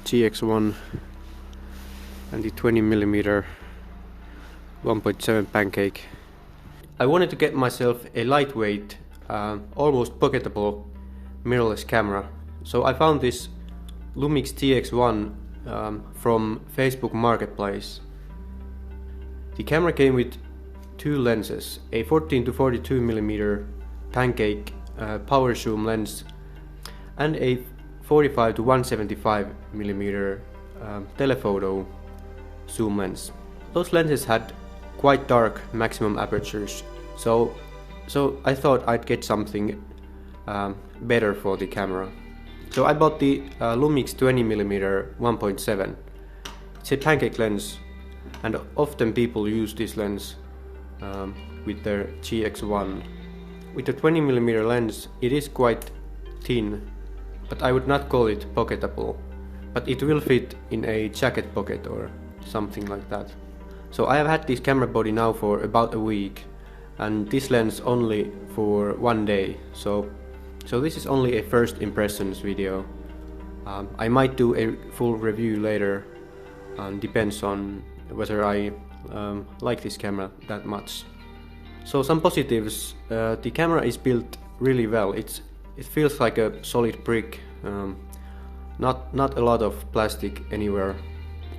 GX1 and the 20mm 1.7 pancake. I wanted to get myself a lightweight, almost pocketable mirrorless camera. So I found this Lumix GX1 from Facebook Marketplace. The camera came with two lenses, a 14 to 42mm pancake power zoom lens and a 45 to 175mm telephoto zoom lens. Those lenses had quite dark maximum apertures, so I thought I'd get something better for the camera. So I bought the Lumix 20mm 1.7. It's a pancake lens, and often people use this lens with their GX1. With the 20mm lens, it is quite thin, but I would not call it pocketable. But it will fit in a jacket pocket or something like that. So I have had this camera body now for about a week, and this lens only for 1 day. So this is only a first impressions video. I might do a full review later, depends on whether I like this camera that much. So some positives: the camera is built really well. It feels like a solid brick, not a lot of plastic anywhere.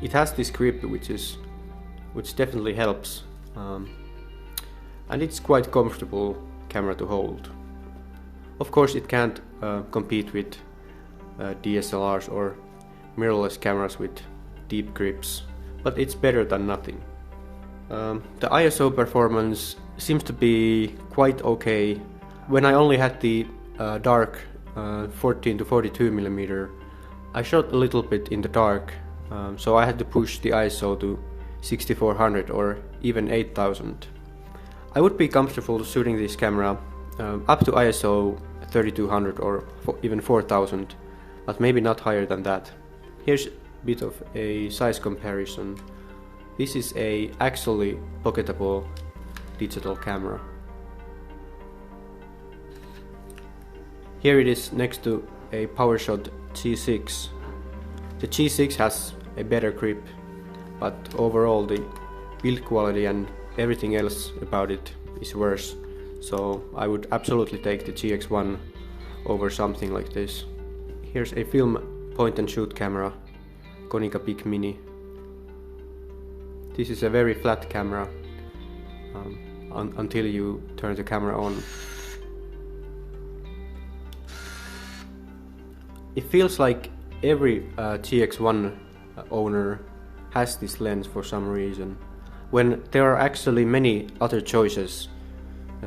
It has this grip which definitely helps, and it's quite comfortable camera to hold. Of course it can't compete with DSLRs or mirrorless cameras with deep grips, but it's better than nothing. The ISO performance seems to be quite okay. When I only had the dark 14 to 42mm, I shot a little bit in the dark, so I had to push the ISO to 6400 or even 8000. I would be comfortable shooting this camera up to ISO 3200 or even 4000, but maybe not higher than that. Here's a bit of a size comparison. This is a actually pocketable digital camera. Here it is next to a PowerShot G6. The G6 has a better grip, but overall the build quality and everything else about it is worse. So I would absolutely take the GX1 over something like this. Here's a film point and shoot camera, Konica Big Mini. This is a very flat camera until you turn the camera on. It feels like every GX1 owner has this lens for some reason, when there are actually many other choices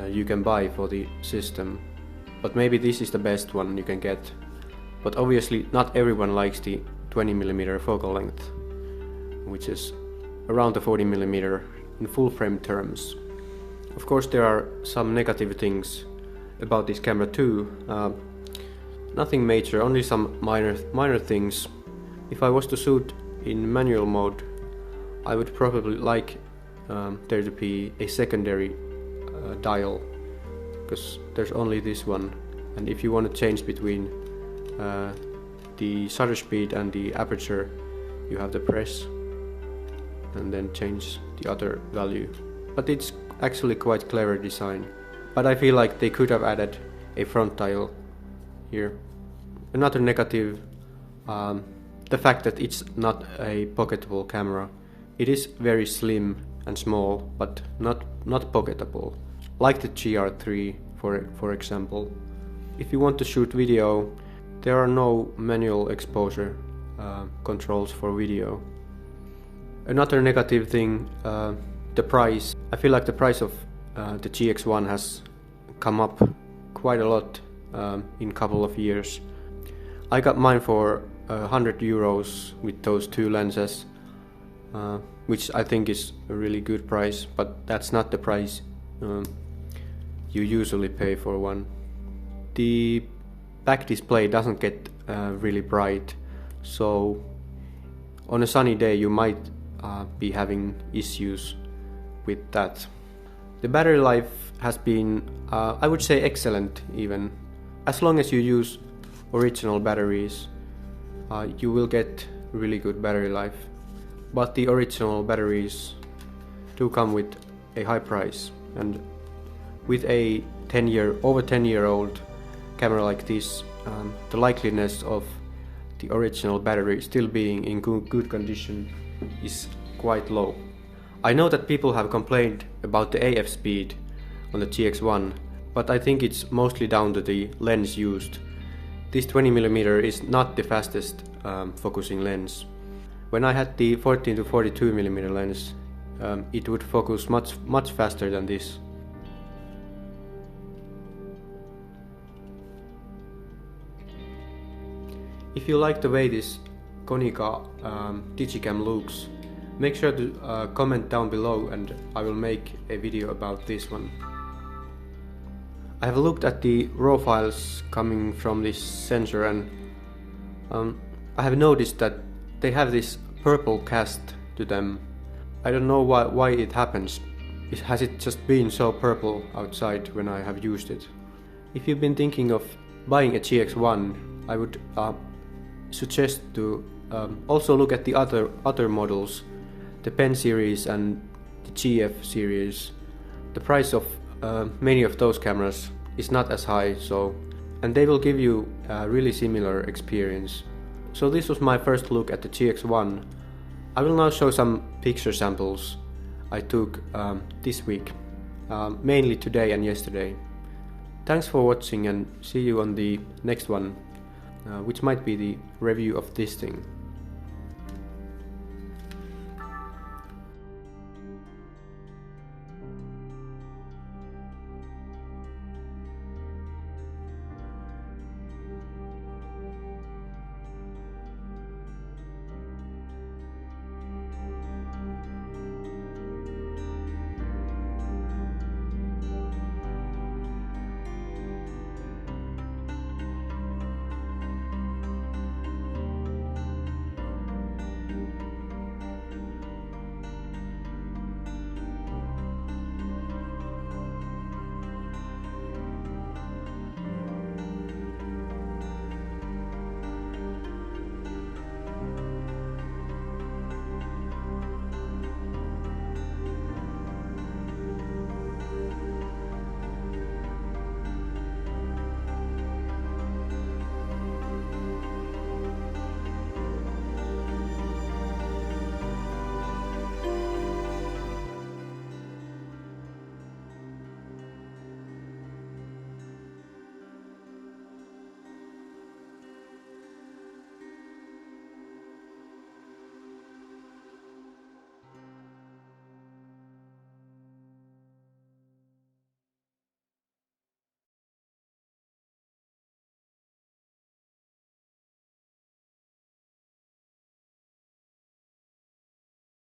you can buy for the system. But maybe this is the best one you can get. But obviously not everyone likes the 20mm focal length, which is around the 40mm in full frame terms. Of course there are some negative things about this camera too. Nothing major, only some minor things. If I was to shoot in manual mode, I would probably like there to be a secondary dial, because there's only this one, and if you want to change between the shutter speed and the aperture, you have to press and then change the other value. But it's actually quite clever design, but I feel like they could have added a front dial here. Another negative, the fact that it's not a pocketable camera. It is very slim and small, but not pocketable, like the GR3 for example. If you want to shoot video, there are no manual exposure controls for video. Another negative thing, the price. I feel like the price of the GX1 has come up quite a lot in a couple of years. I got mine for €100 with those two lenses, which I think is a really good price, but that's not the price you usually pay for one. The back display doesn't get really bright, so on a sunny day you might be having issues with that. The battery life has been, I would say, excellent even. As long as you use original batteries, you will get really good battery life, but the original batteries do come with a high price, and with a over 10-year-old camera like this, the likeliness of the original battery still being in good condition is quite low. I know that people have complained about the AF speed on the GX1, but I think it's mostly down to the lens used. This 20mm is not the fastest focusing lens. When I had the 14 to 42mm lens, it would focus much faster than this. If you like the way this Konica Digicam looks, make sure to comment down below and I will make a video about this one. I have looked at the RAW files coming from this sensor, and I have noticed that they have this purple cast to them. I don't know why it happens. Has it just been so purple outside when I have used it? If you've been thinking of buying a GX1, I would suggest to also look at the other models, the Pen series and the GF series. The price of many of those cameras is not as high, and they will give you a really similar experience. So this was my first look at the GX1. I will now show some picture samples I took this week, mainly today and yesterday. Thanks for watching, and see you on the next one, which might be the review of this thing.